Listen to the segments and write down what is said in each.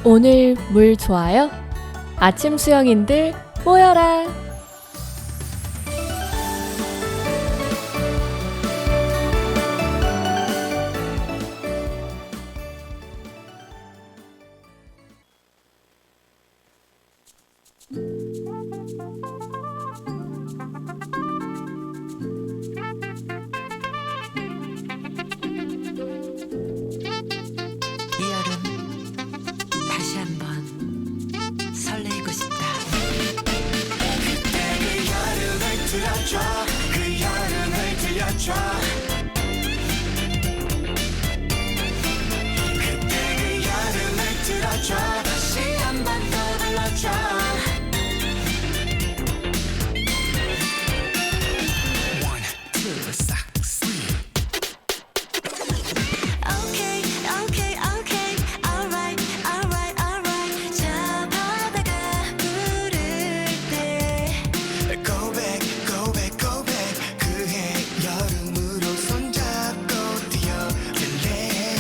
오늘 물 좋아요? 아침 수영인들 모여라! 이 여름 다시 한번 설레이고 싶다. 그때 그 여름을 들어줘, 그 여름을 들려줘. 그때 그 여름을 들어줘, 다시 한번 떠올려줘. One, two, six. Okay, okay, okay, alright, alright, alright. 저 바다가 부를 때 Go back, go back, go back. 그해 여름으로 손잡고 뛰어들래.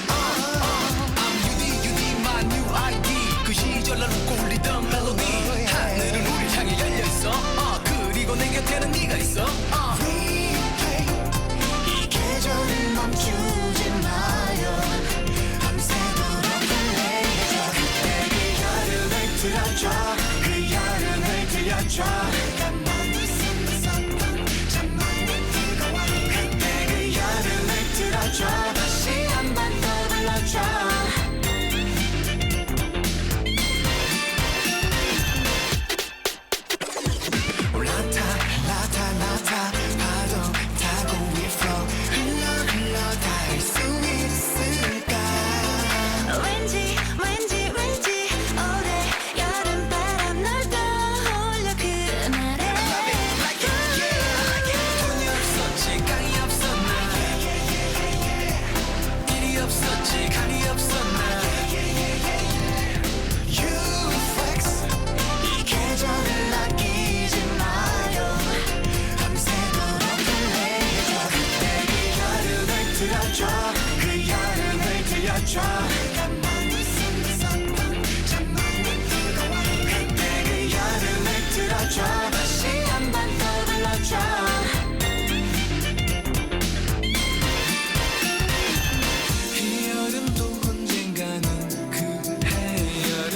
I'm you need my new ID. 그 시절 날 웃고 울리던 멜로디. 하늘은 우릴 향해 열려 있어. 그리고 내 곁에는 네가 있어. Replay. 이 계절을 멈추지 마요. 밤새도록 달래줘. 그때 그 여름을 들어줘, 그 여름을 들려줘. 가만히 있었던 잠만은 뜨거워. 그때 그 여름을 들어줘, 다시 한번 떠올려줘. 올라타 파도 타고 we flow. 흘러 닿을 수 있을까. 왠지 올해 여름바람 널 떠올려 그날에 돈이 없었지 깡이 없었나. 일이 없었지 간이 없었나. You flex. 이 계절을 아끼지 마요. 밤새도록 달래줘. 그때 그 여름을 들어줘, 그 여름을 들려줘. 가만히 있었던 잠만은 뜨거워. 그때 그 여름을 들어줘, 다시 한번 떠올려줘. 이 여름도 언젠가는 그해 여름.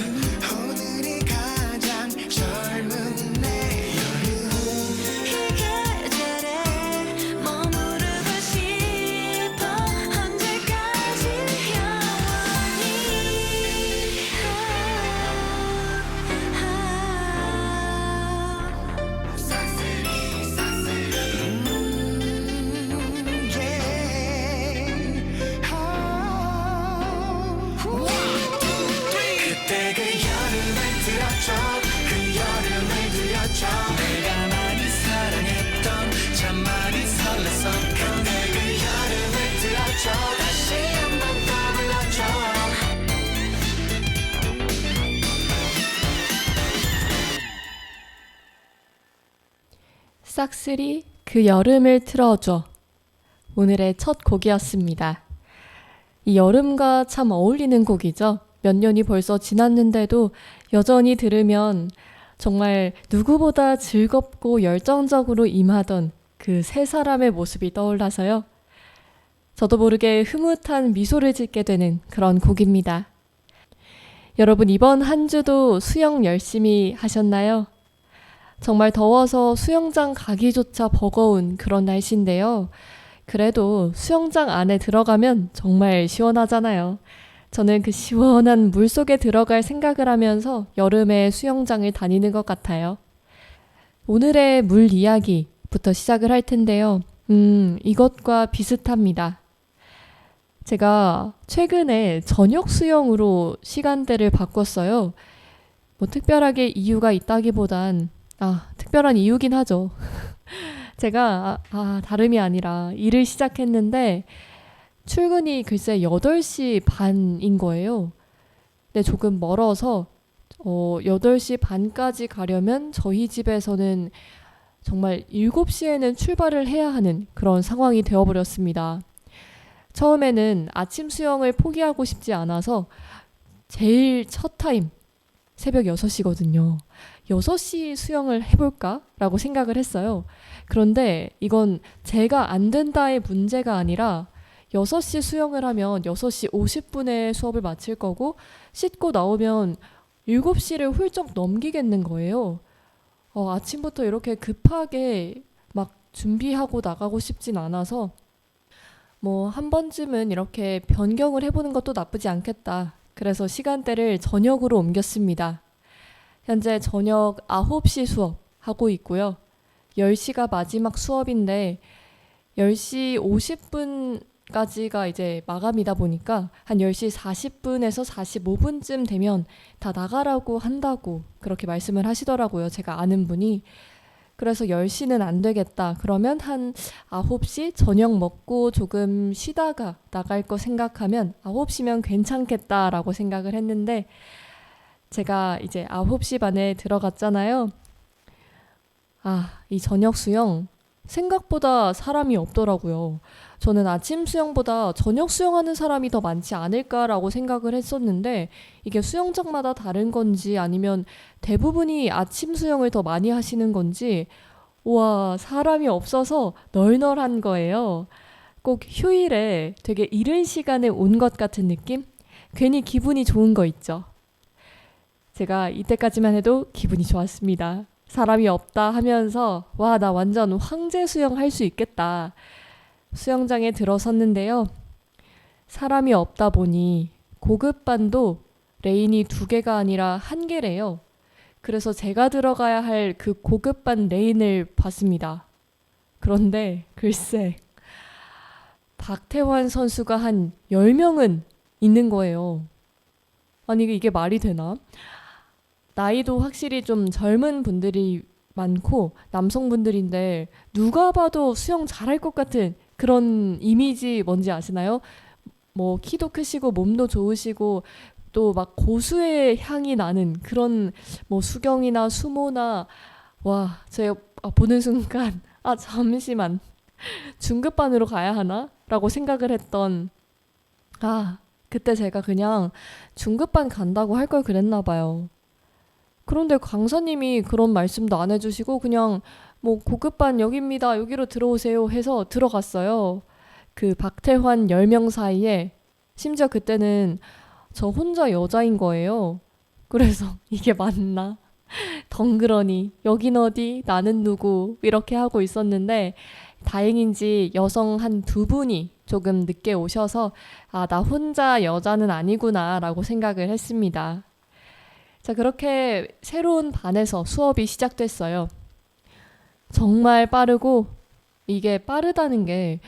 오늘이 가장 젊은 내 여름. 이 계절에 머무르고 싶어 언제까지 영원히 그때 그 여름을 들어줘, 그 여름을 들려줘. 내가 많이 사랑했던 참 많이 설렜어. 그때 그 여름을 들어줘, 다시 한번 떠올려줘. 싹쓸이 그 여름을 틀어줘. 오늘의 첫 곡이었습니다. 이 여름과 참 어울리는 곡이죠. 몇 년이 벌써 지났는데도 여전히 들으면 정말 누구보다 즐겁고 열정적으로 임하던 그 세 사람의 모습이 떠올라서요. 저도 모르게 흐뭇한 미소를 짓게 되는 그런 곡입니다. 여러분 이번 한 주도 수영 열심히 하셨나요? 정말 더워서 수영장 가기조차 버거운 그런 날씨인데요. 그래도 수영장 안에 들어가면 정말 시원하잖아요. 저는 그 시원한 물 속에 들어갈 생각을 하면서 여름에 수영장을 다니는 것 같아요. 오늘의 물 이야기부터 시작을 할 텐데요. 이것과 비슷합니다. 제가 최근에 저녁 수영으로 시간대를 바꿨어요. 뭐 특별하게 이유가 있다기보단 특별한 이유긴 하죠. 제가 다름이 아니라 일을 시작했는데 출근이 글쎄 8시 반인 거예요. 근데 조금 멀어서 8시 반까지 가려면 저희 집에서는 정말 7시에는 출발을 해야 하는 그런 상황이 되어버렸습니다. 처음에는 아침 수영을 포기하고 싶지 않아서 제일 첫 타임 새벽 6시거든요. 6시 수영을 해볼까? 라고 생각을 했어요. 그런데 이건 제가 안 된다의 문제가 아니라 6시 수영을 하면 6시 50분에 수업을 마칠 거고 씻고 나오면 7시를 훌쩍 넘기겠는 거예요. 아침부터 이렇게 급하게 막 준비하고 나가고 싶진 않아서 뭐 한 번쯤은 이렇게 변경을 해보는 것도 나쁘지 않겠다. 그래서 시간대를 저녁으로 옮겼습니다. 현재 저녁 9시 수업 하고 있고요. 10시가 마지막 수업인데 10시 50분까지가 이제 마감이다 보니까 한 10시 40분에서 45분쯤 되면 다 나가라고 한다고 그렇게 말씀을 하시더라고요. 제가 아는 분이. 그래서 10시는 안 되겠다. 그러면 한 9시 저녁 먹고 조금 쉬다가 나갈 거 생각하면 9시면 괜찮겠다라고 생각을 했는데 제가 이제 9시 반에 들어갔잖아요. 이 저녁 수영 생각보다 사람이 없더라고요. 저는 아침 수영보다 저녁 수영하는 사람이 더 많지 않을까라고 생각을 했었는데 이게 수영장마다 다른 건지 아니면 대부분이 아침 수영을 더 많이 하시는 건지 와, 사람이 없어서 널널한 거예요. 꼭 휴일에 되게 이른 시간에 온 것 같은 느낌? 괜히 기분이 좋은 거 있죠. 제가 이때까지만 해도 기분이 좋았습니다. 사람이 없다 하면서 와, 나 완전 황제 수영 할 수 있겠다. 수영장에 들어섰는데요. 사람이 없다 보니 고급반도 레인이 2개가 아니라 1개래요. 그래서 제가 들어가야 할 그 고급반 레인을 봤습니다. 그런데 글쎄 박태환 선수가 한 10명은 있는 거예요. 아니 이게 말이 되나? 나이도 확실히 좀 젊은 분들이 많고 남성분들인데 누가 봐도 수영 잘할 것 같은 그런 이미지 뭔지 아시나요? 뭐 키도 크시고 몸도 좋으시고 또 막 고수의 향이 나는 그런 뭐 수경이나 수모나 와 제가 보는 순간 잠시만 중급반으로 가야 하나? 라고 생각을 했던 그때 제가 그냥 중급반 간다고 할 걸 그랬나 봐요. 그런데 강사님이 그런 말씀도 안 해주시고 그냥 뭐 고급반 여기입니다. 여기로 들어오세요 해서 들어갔어요. 그 박태환 10명 사이에 심지어 그때는 저 혼자 여자인 거예요. 그래서 이게 맞나? 덩그러니 여긴 어디? 나는 누구? 이렇게 하고 있었는데 다행인지 여성 한 2분이 조금 늦게 오셔서 나 혼자 여자는 아니구나 라고 생각을 했습니다. 자, 그렇게 새로운 반에서 수업이 시작됐어요. 정말 빠르고 이게 빠르다는 게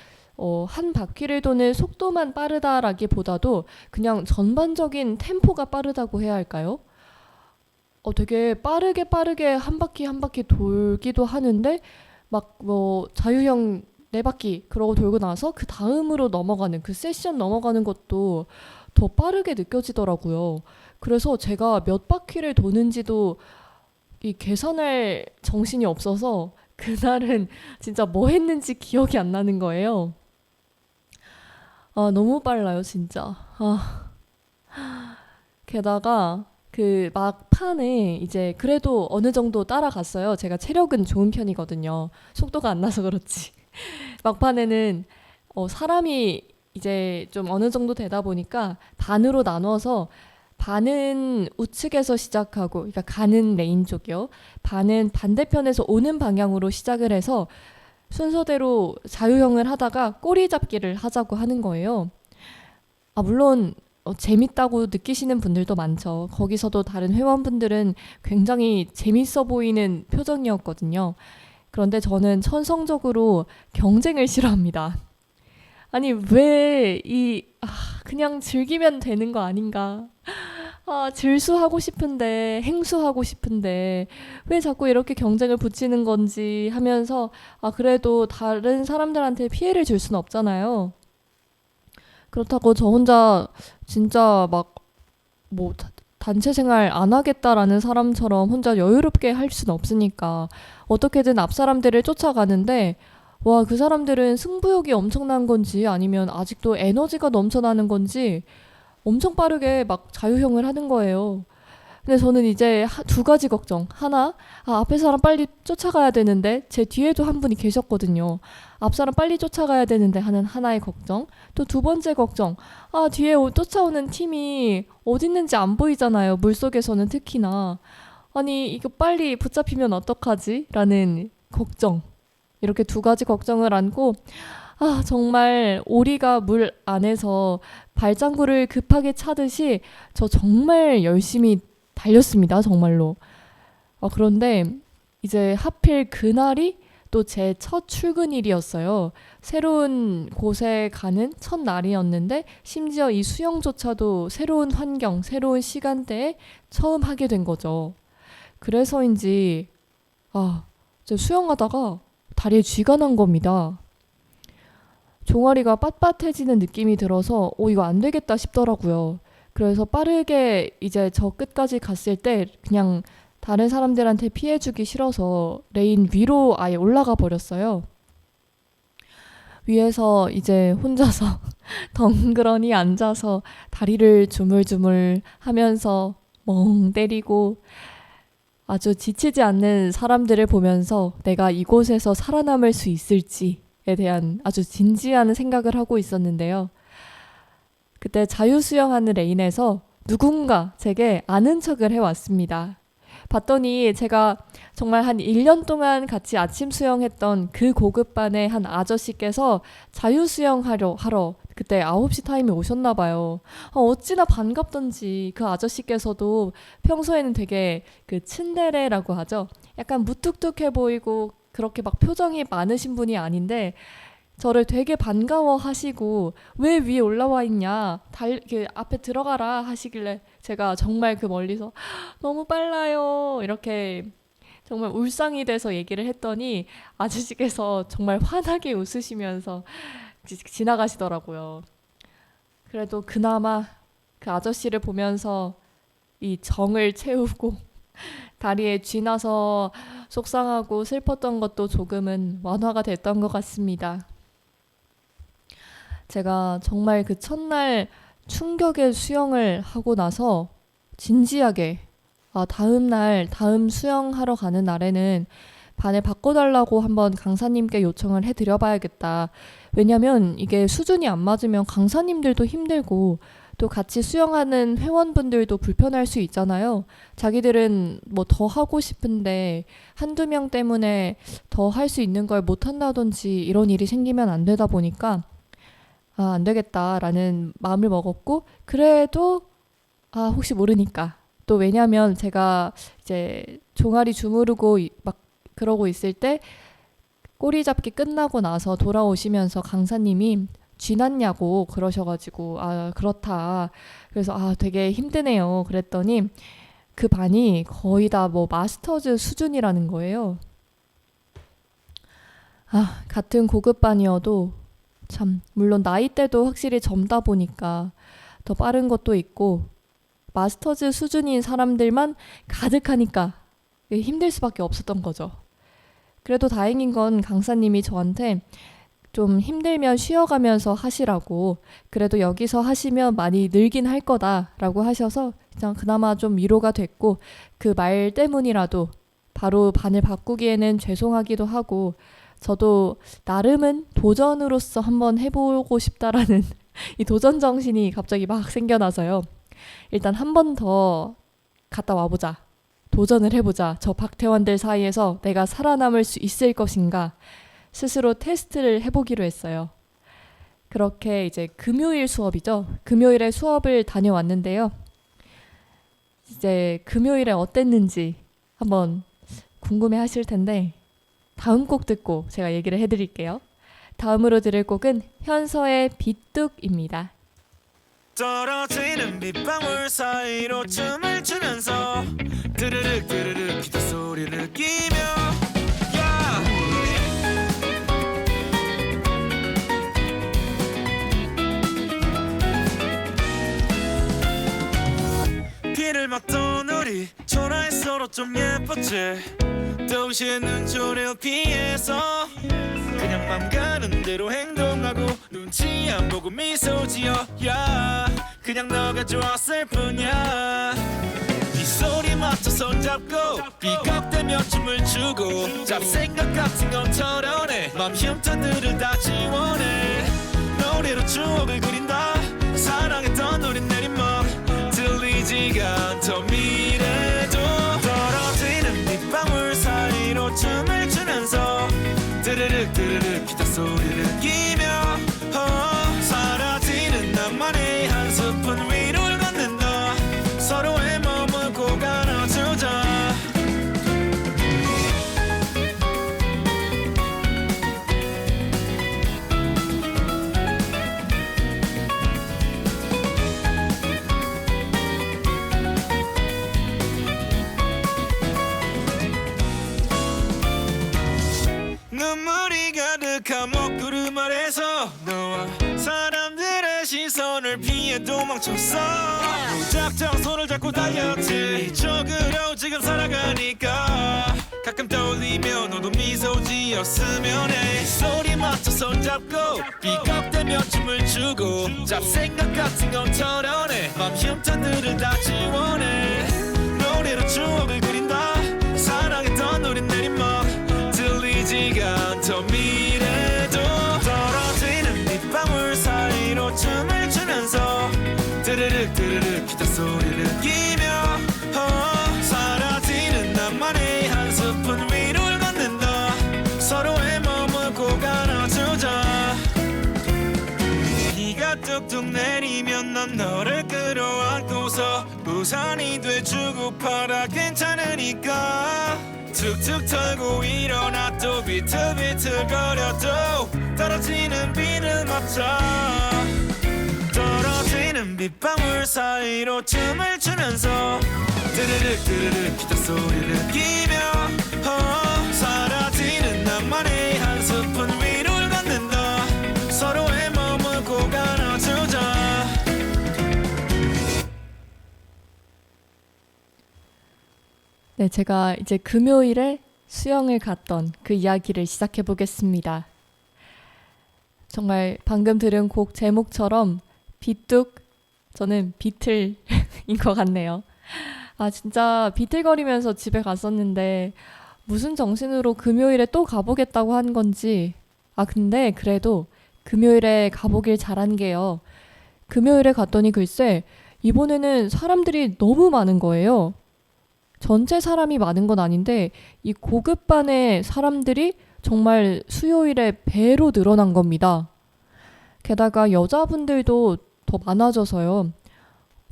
한 바퀴를 도는 속도만 빠르다라기보다도 그냥 전반적인 템포가 빠르다고 해야 할까요? 되게 빠르게 한 바퀴 한 바퀴 돌기도 하는데 막 뭐 자유형 4바퀴 그러고 돌고 나서 그 다음으로 넘어가는 그 세션 넘어가는 것도 더 빠르게 느껴지더라고요. 그래서 제가 몇 바퀴를 도는지도 이 계산할 정신이 없어서 그날은 진짜 뭐 했는지 기억이 안 나는 거예요. 너무 빨라요, 진짜. 게다가 그 막판에 이제 그래도 어느 정도 따라갔어요. 제가 체력은 좋은 편이거든요. 속도가 안 나서 그렇지. 막판에는 사람이 이제 좀 어느 정도 되다 보니까 반으로 나눠서 반은 우측에서 시작하고 그러니까 가는 레인 쪽이요. 반은 반대편에서 오는 방향으로 시작을 해서 순서대로 자유형을 하다가 꼬리 잡기를 하자고 하는 거예요. 물론 재밌다고 느끼시는 분들도 많죠. 거기서도 다른 회원분들은 굉장히 재밌어 보이는 표정이었거든요. 그런데 저는 천성적으로 경쟁을 싫어합니다. 아니 왜 그냥 즐기면 되는 거 아닌가? 질수하고 싶은데 행수하고 싶은데 왜 자꾸 이렇게 경쟁을 붙이는 건지 하면서 그래도 다른 사람들한테 피해를 줄 수는 없잖아요. 그렇다고 저 혼자 진짜 막 뭐 단체 생활 안 하겠다라는 사람처럼 혼자 여유롭게 할 수는 없으니까 어떻게든 앞 사람들을 쫓아가는데 와, 그 사람들은 승부욕이 엄청난 건지 아니면 아직도 에너지가 넘쳐나는 건지 엄청 빠르게 막 자유형을 하는 거예요. 근데 저는 이제 두 가지 걱정. 하나, 앞에 사람 빨리 쫓아가야 되는데 제 뒤에도 한 분이 계셨거든요. 앞 사람 빨리 쫓아가야 되는데 하는 하나의 걱정. 또 두 번째 걱정. 뒤에 쫓아오는 팀이 어디 있는지 안 보이잖아요. 물속에서는 특히나. 아니, 이거 빨리 붙잡히면 어떡하지? 라는 걱정. 이렇게 두 가지 걱정을 안고 정말 오리가 물 안에서 발장구를 급하게 차듯이 저 정말 열심히 달렸습니다. 정말로. 그런데 이제 하필 그날이 또 제 첫 출근일이었어요. 새로운 곳에 가는 첫 날이었는데 심지어 이 수영조차도 새로운 환경, 새로운 시간대에 처음 하게 된 거죠. 그래서인지 저 수영하다가 다리에 쥐가 난 겁니다. 종아리가 빳빳해지는 느낌이 들어서 이거 안 되겠다 싶더라고요. 그래서 빠르게 이제 저 끝까지 갔을 때 그냥 다른 사람들한테 피해주기 싫어서 레인 위로 아예 올라가 버렸어요. 위에서 이제 혼자서 덩그러니 앉아서 다리를 주물주물 하면서 멍 때리고 아주 지치지 않는 사람들을 보면서 내가 이곳에서 살아남을 수 있을지에 대한 아주 진지한 생각을 하고 있었는데요. 그때 자유수영하는 레인에서 누군가 제게 아는 척을 해왔습니다. 봤더니 제가 정말 한 1년 동안 같이 아침 수영했던 그 고급반의 한 아저씨께서 자유수영하러 그때 9시 타임에 오셨나 봐요. 어찌나 반갑던지 그 아저씨께서도 평소에는 되게 그 츤데레라고 하죠. 약간 무뚝뚝해 보이고 그렇게 막 표정이 많으신 분이 아닌데 저를 되게 반가워하시고 왜 위에 올라와 있냐 앞에 들어가라 하시길래 제가 정말 그 멀리서 너무 빨라요 이렇게 정말 울상이 돼서 얘기를 했더니 아저씨께서 정말 환하게 웃으시면서 지나가시더라고요. 그래도 그나마 그 아저씨를 보면서 이 정을 채우고 다리에 쥐나서 속상하고 슬펐던 것도 조금은 완화가 됐던 것 같습니다. 제가 정말 그 첫날 충격의 수영을 하고 나서 진지하게 다음 수영하러 가는 날에는 반을 바꿔달라고 한번 강사님께 요청을 해드려봐야겠다. 왜냐면 이게 수준이 안 맞으면 강사님들도 힘들고 또 같이 수영하는 회원분들도 불편할 수 있잖아요. 자기들은 뭐 더 하고 싶은데 한두 명 때문에 더 할 수 있는 걸 못한다든지 이런 일이 생기면 안 되다 보니까 안 되겠다라는 마음을 먹었고 그래도 혹시 모르니까 또 왜냐면 제가 이제 종아리 주무르고 막 그러고 있을 때 꼬리 잡기 끝나고 나서 돌아오시면서 강사님이 쥐났냐고 그러셔가지고 그렇다. 그래서 되게 힘드네요. 그랬더니 그 반이 거의 다 뭐 마스터즈 수준이라는 거예요. 같은 고급반이어도 참 물론 나이대도 확실히 젊다 보니까 더 빠른 것도 있고 마스터즈 수준인 사람들만 가득하니까 힘들 수밖에 없었던 거죠. 그래도 다행인 건 강사님이 저한테 좀 힘들면 쉬어가면서 하시라고 그래도 여기서 하시면 많이 늘긴 할 거다라고 하셔서 그냥 그나마 좀 위로가 됐고 그 말 때문이라도 바로 반을 바꾸기에는 죄송하기도 하고 저도 나름은 도전으로서 한번 해보고 싶다라는 이 도전 정신이 갑자기 막 생겨나서요. 일단 한 번 더 갔다 와보자. 도전을 해보자. 저 박태환들 사이에서 내가 살아남을 수 있을 것인가 스스로 테스트를 해보기로 했어요. 그렇게 이제 금요일 수업이죠. 금요일에 수업을 다녀왔는데요. 이제 금요일에 어땠는지 한번 궁금해 하실 텐데 다음 곡 듣고 제가 얘기를 해드릴게요. 다음으로 들을 곡은 현서의 비뚝입니다. 떨어지는 빗방울 사이로 춤을 추면서 드르륵 드르륵 기타 소리를 끼며 비를 맞던 우리 초라해 서로 좀 예뻤지 도시의 눈초리를 피해서 그냥 맘 가는 대로 행동하고 눈치 안 보고 미소 지어 그냥 너가 좋았을 뿐이야. 네 소리 맞춰 손잡고 삐걱대며 춤을 추고 잡생각 같은 건 털어내 맘 흉터들을 다 지워내 노래로 추억을 그린다 사랑했던 우린 내린맘 들리지가 않던 미래도 떨어지는 빗방울 사이로 춤을 추면서 드르륵 드르륵 기타 소리를 느끼며 사라지는 나만의 한 스푼 위로를 걷는다 서로의 몸을 꼭 안아주자. 눈물이 가득한 먹구름 아래서 너와 사람들의 시선을 피해 도망쳤어 무작정 손을 잡고 달렸지 이쪽으로 지금 살아가니까 가끔 떠올리며 너도 미소 지었으면 해 소리 맞춰 손잡고 삐걱대며 춤을 추고 잡생각 같은 건 털어내 맘 흉터들을 다 지워내 노래로 추억을 그린다 사랑했던 우린 내린맘 들리지가 않던 미래도 떨어지는 빗방울 사이로 춤을 추면서 드르륵 드르륵 기타 소리를 느끼며 사라지는 나만의 한 스푼 위로를 걷는다 서로의 몸을 꼭 안아주자. 비가 뚝뚝 내리면 난 너를 끌어안고서 우산이 돼주고 팔아 괜찮으니까 툭툭 털고 일어나 또 비틀비틀거려도 떨어지는 비를 맞춰 떨어지는 빗방울 사이로 춤을 추면서 드르륵 드르륵 기타 소리를 느끼며 사라지는 나만의 한 스푼 위로를 걷는다 서로의 몸을 꼭 안아주자. 네, 제가 이제 금요일에 수영을 갔던 그 이야기를 시작해 보겠습니다. 정말 방금 들은 곡 제목처럼 비뚝, 저는 비틀인 것 같네요. 아, 진짜 비틀거리면서 집에 갔었는데 무슨 정신으로 금요일에 또 가보겠다고 한 건지. 아, 근데 그래도 금요일에 가보길 잘한 게요. 금요일에 갔더니 글쎄 이번에는 사람들이 너무 많은 거예요. 전체 사람이 많은 건 아닌데 이 고급반의 사람들이 정말 수요일에 배로 늘어난 겁니다. 게다가 여자분들도 더 많아져서요.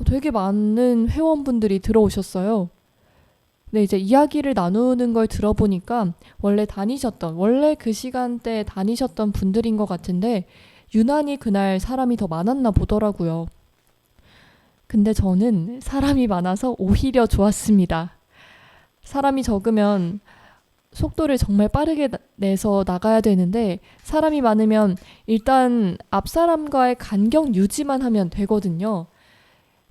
되게 많은 회원분들이 들어오셨어요. 근데 이제 이야기를 나누는 걸 들어보니까 원래 그 시간대에 다니셨던 분들인 것 같은데 유난히 그날 사람이 더 많았나 보더라고요. 근데 저는 사람이 많아서 오히려 좋았습니다. 사람이 적으면 속도를 정말 빠르게 내서 나가야 되는데 사람이 많으면 일단 앞 사람과의 간격 유지만 하면 되거든요.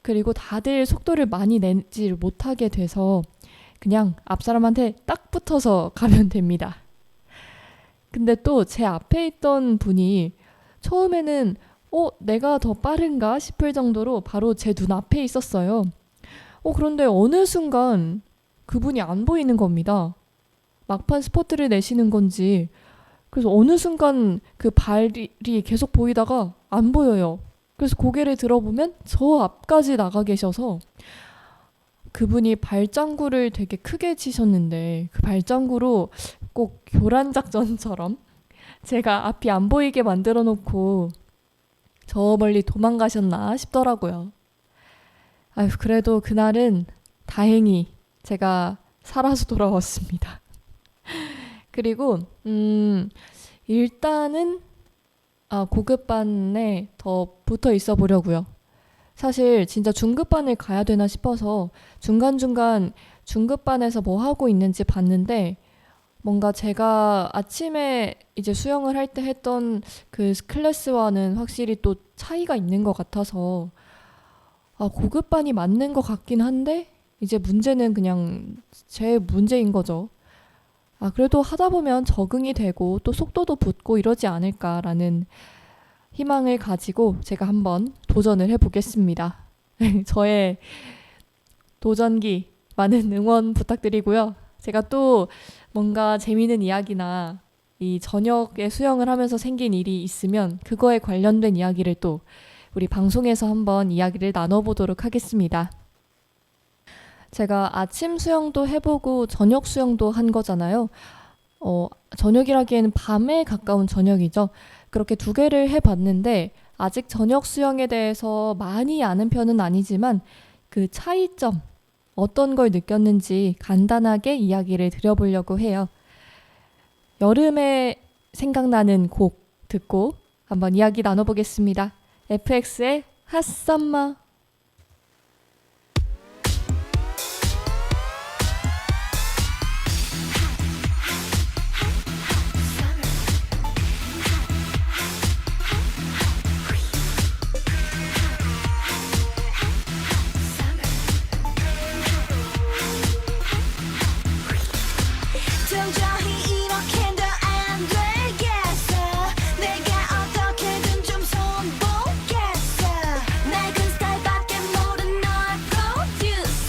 그리고 다들 속도를 많이 내지를 못하게 돼서 그냥 앞 사람한테 딱 붙어서 가면 됩니다. 근데 또 제 앞에 있던 분이 처음에는 내가 더 빠른가 싶을 정도로 바로 제 눈앞에 있었어요. 그런데 어느 순간 그분이 안 보이는 겁니다. 막판 스포트를 내시는 건지. 그래서 어느 순간 그 발이 계속 보이다가 안 보여요. 그래서 고개를 들어보면 저 앞까지 나가 계셔서 그분이 발장구를 되게 크게 치셨는데 그 발장구로 꼭 교란작전처럼 제가 앞이 안 보이게 만들어 놓고 저 멀리 도망가셨나 싶더라고요. 아유, 그래도 그날은 다행히 제가 살아서 돌아왔습니다. 그리고 일단은 고급반에 더 붙어 있어 보려고요. 사실 진짜 중급반을 가야 되나 싶어서 중간중간 중급반에서 뭐 하고 있는지 봤는데 뭔가 제가 아침에 이제 수영을 할 때 했던 그 클래스와는 확실히 또 차이가 있는 것 같아서 고급반이 맞는 것 같긴 한데 이제 문제는 그냥 제 문제인 거죠. 그래도 하다 보면 적응이 되고 또 속도도 붙고 이러지 않을까라는 희망을 가지고 제가 한번 도전을 해보겠습니다. 저의 도전기 많은 응원 부탁드리고요. 제가 또 뭔가 재미있는 이야기나 이 저녁에 수영을 하면서 생긴 일이 있으면 그거에 관련된 이야기를 또 우리 방송에서 한번 이야기를 나눠보도록 하겠습니다. 제가 아침 수영도 해보고 저녁 수영도 한 거잖아요. 저녁이라기에는 밤에 가까운 저녁이죠. 그렇게 두 개를 해봤는데 아직 저녁 수영에 대해서 많이 아는 편은 아니지만 그 차이점, 어떤 걸 느꼈는지 간단하게 이야기를 드려보려고 해요. 여름에 생각나는 곡 듣고 한번 이야기 나눠보겠습니다. FX의 Hot Summer. 도저히 이렇게도 안 되겠어 내가 어떻게든 좀 손보겠어 낡은 스타일밖에 모른 너의 프로듀스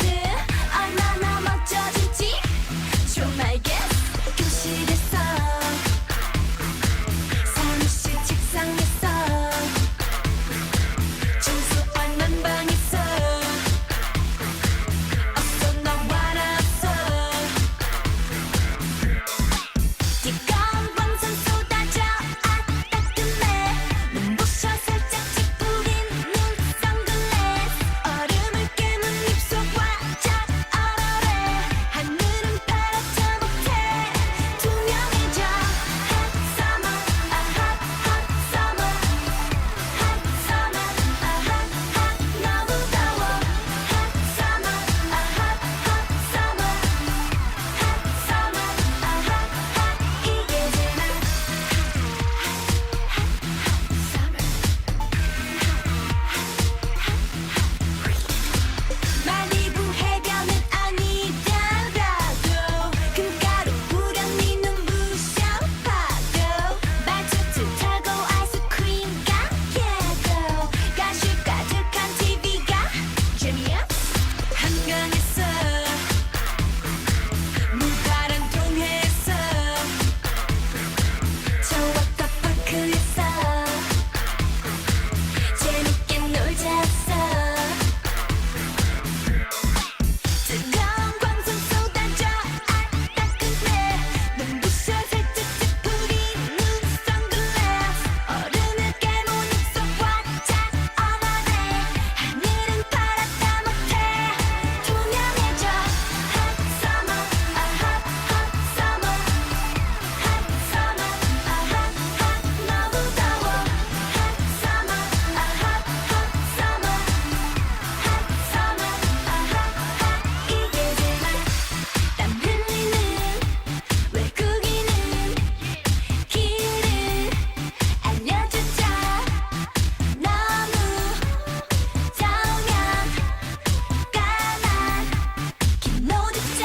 얼마나 멋져질지 좀 알겠어 교실에서 사무실 책상에서 청소한 난방에서 어서 나와 나서 뜨거운 광선 쏟아져 따끔해 눈부셔 살짝 찌푸린 눈 선글라스 얼음을 깨문 입속 활짝 얼얼해 하늘은 파랗다 못해 투명해져 Hot summer, a hot hot summer Hot summer, a hot hot 너무 더워 Hot summer, a hot hot summer Hot summer, a hot hot 이게 제맛 말리부 해변은 아니더라도 금가루 뿌려 네 눈부셔 파도 말투트 타고 아이스크림 가게도 가시 가득한 TV가 재미야 한강에서 물바람 통해서 저 워터파크에서 재밌게 놀자 했어 뜨거운 광선 쏟아져 따끔해 눈부셔 살짝 찌푸린 눈 선글라스 얼음을 깨문 입속 활짝 얼얼해 하늘은 파랗다 못해 투명해져 Hot summer, a hot hot summer Hot summer, a hot hot 너무 더워 Hot summer, a hot hot summer Hot summer, a hot hot 이게 제맛 땀 흘리는 외국인은 길을 알려주자 너무 더우면 까만 긴 옷 입자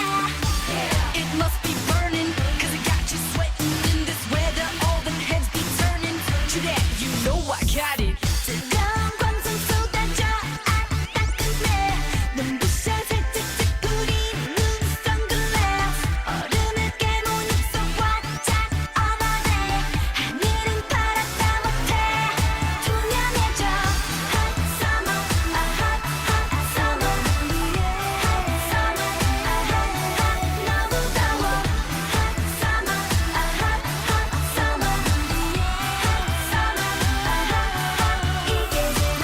It must be burning, cause it got you sweating in this weather. All the heads be turning to that. You know I got it. 뜨거운 광선 쏟아져 따끔해 눈부셔 살짝 찌푸린 눈 선글라스 얼음을 깨문 입속 활짝 얼얼해 하늘은 파랗다 못해 투명해져 Hot summer, a hot hot summer Hot summer, a hot hot 너무 더워 Hot summer, a hot hot summer Hot summer, a hot hot 이게 제맛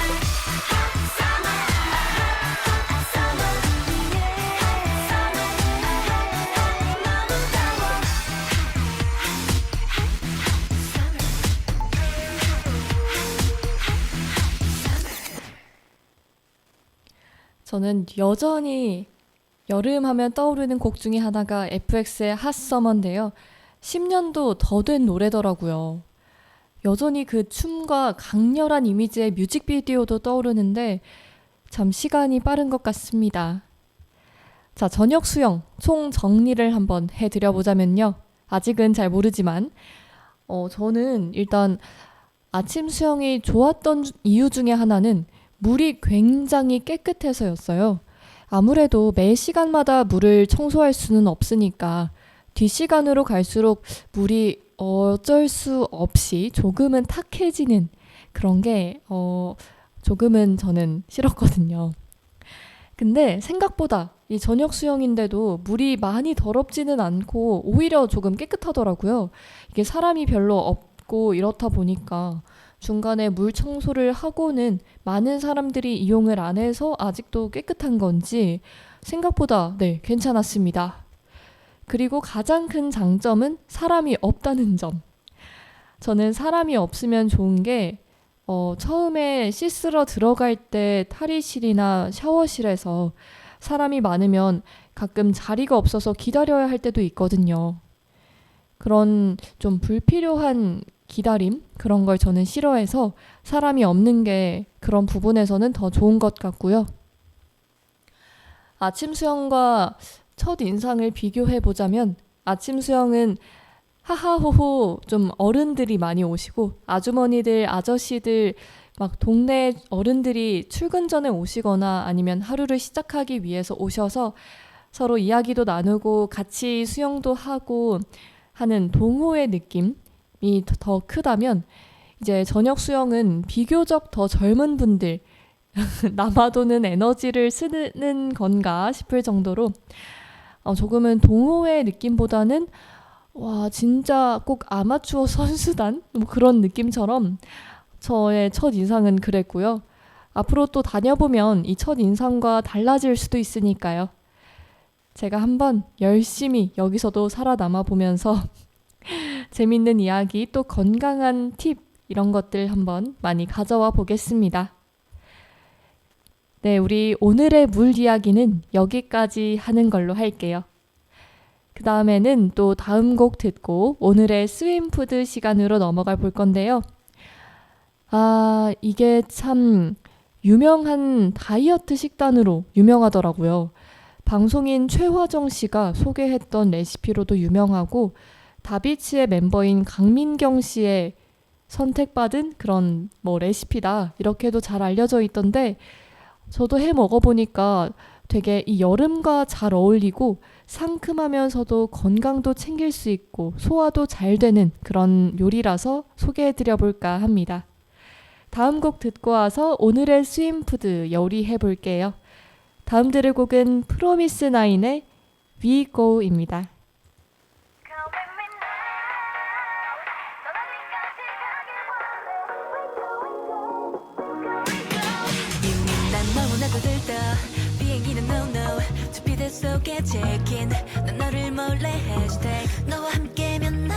Hot summer, a hot hot summer Hot summer, a hot hot 너무 더워 저는 여전히 여름 하면 떠오르는 곡 중에 하나가 FX의 Hot Summer인데요. 10년도 더 된 노래더라고요. 여전히 그 춤과 강렬한 이미지의 뮤직비디오도 떠오르는데 참 시간이 빠른 것 같습니다. 자, 저녁 수영 총 정리를 한번 해드려보자면요. 아직은 잘 모르지만 저는 일단 아침 수영이 좋았던 이유 중에 하나는 물이 굉장히 깨끗해서였어요. 아무래도 매 시간마다 물을 청소할 수는 없으니까 뒷시간으로 갈수록 물이 어쩔 수 없이 조금은 탁해지는 그런 게 조금은 저는 싫었거든요. 근데 생각보다 이 저녁 수영인데도 물이 많이 더럽지는 않고 오히려 조금 깨끗하더라고요. 이게 사람이 별로 없고 이렇다 보니까 중간에 물 청소를 하고는 많은 사람들이 이용을 안 해서 아직도 깨끗한 건지 생각보다 네, 괜찮았습니다. 그리고 가장 큰 장점은 사람이 없다는 점. 저는 사람이 없으면 좋은 게 처음에 씻으러 들어갈 때 탈의실이나 샤워실에서 사람이 많으면 가끔 자리가 없어서 기다려야 할 때도 있거든요. 그런 좀 불필요한 기다림 그런 걸 저는 싫어해서 사람이 없는 게 그런 부분에서는 더 좋은 것 같고요. 아침 수영과 첫 인상을 비교해 보자면 아침 수영은 하하호호 좀 어른들이 많이 오시고 아주머니들, 아저씨들 막 동네 어른들이 출근 전에 오시거나 아니면 하루를 시작하기 위해서 오셔서 서로 이야기도 나누고 같이 수영도 하고 하는 동호회 느낌이 더 크다면 이제 저녁 수영은 비교적 더 젊은 분들 남아도는 에너지를 쓰는 건가 싶을 정도로 조금은 동호회 느낌보다는 와 진짜 꼭 아마추어 선수단 뭐 그런 느낌처럼 저의 첫 인상은 그랬고요. 앞으로 또 다녀보면 이 첫 인상과 달라질 수도 있으니까요. 제가 한번 열심히 여기서도 살아남아 보면서 재밌는 이야기 또 건강한 팁 이런 것들 한번 많이 가져와 보겠습니다. 네, 우리 오늘의 물 이야기는 여기까지 하는 걸로 할게요. 그 다음에는 또 다음 곡 듣고 오늘의 스윙푸드 시간으로 넘어가 볼 건데요. 이게 참 유명한 다이어트 식단으로 유명하더라고요. 방송인 최화정 씨가 소개했던 레시피로도 유명하고 다비치의 멤버인 강민경 씨의 선택받은 그런 뭐 레시피다 이렇게도 잘 알려져 있던데 저도 해 먹어보니까 되게 이 여름과 잘 어울리고 상큼하면서도 건강도 챙길 수 있고 소화도 잘 되는 그런 요리라서 소개해드려 볼까 합니다. 다음 곡 듣고 와서 오늘의 스윙푸드 요리해 볼게요. 다음 들을 곡은 프로미스나인의 We Go입니다. 이미 난 너무나도 들떠 비행기는 no 준비대 속에 check-in 난 너를 몰래 hashtag 너와 함께면 나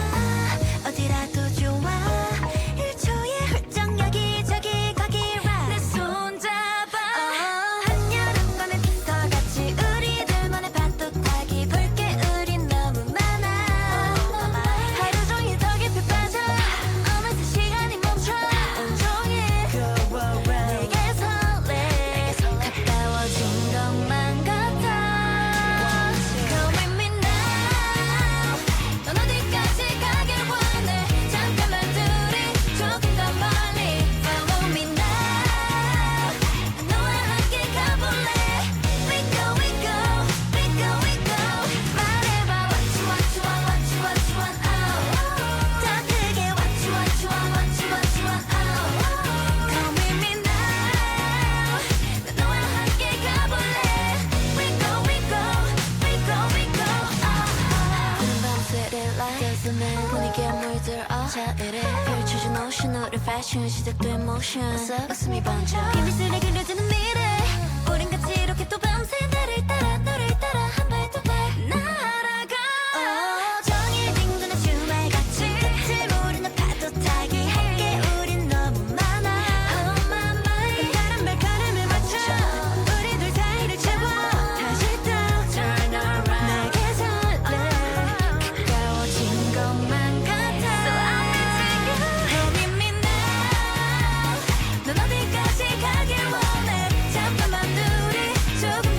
어디라도 좋아 1초에 훌쩍 여기저기 가기라 내 손 잡아 한여름과는 더 같이 우리들만의 파도 타기 볼 게 우린 너무 많아 하루 종일 더 깊이 빠져 어느새 시간이 멈춰 온종일 내게 설레 가까워진 것만 같아 Come with me now 넌 어디까지 가길 원해 잠깐만 둘이 조금 더 멀리 Follow me now 너와 함께 가볼래 We go we go we go we go 말해봐 what you want you want what you want you want 더 크게 what you want you want what you want you want Come with me now 난 너와 함께 가볼래 We go we go we go we go 푸른 밤새를 light 뜨스는 분위기에 물들어 자리를 펼쳐진 ocean 우리 fashion 시작된 motion 웃음이 번져 빛을 그려지는 미래 우린 같이 이렇게 또 밤새 나를 따라 너를 따라 한 발 두 발 날아가 정해진 그날 주말같이 끝을 모르는 파도 타기 할게 우린 너무 많아 Oh my mind 다른 발걸음을 맞춰 우리 둘 사이를 채워 다시 또 turn around 내게 설레 가까워진 것만 같아 So I'm into you Come with me now 넌 어디까지 가길 원해 잠깐만 둘이 조금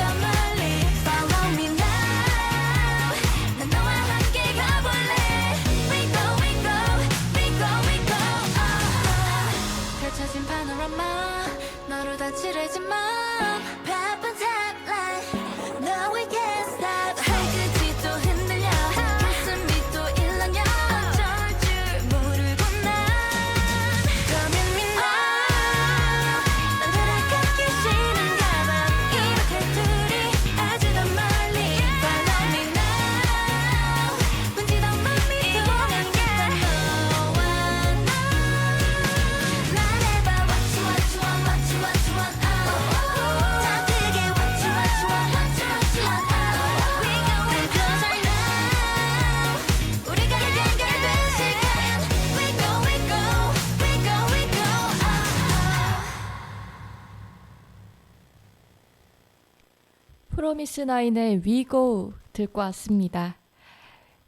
프로미스9의 We Go 듣고 왔습니다.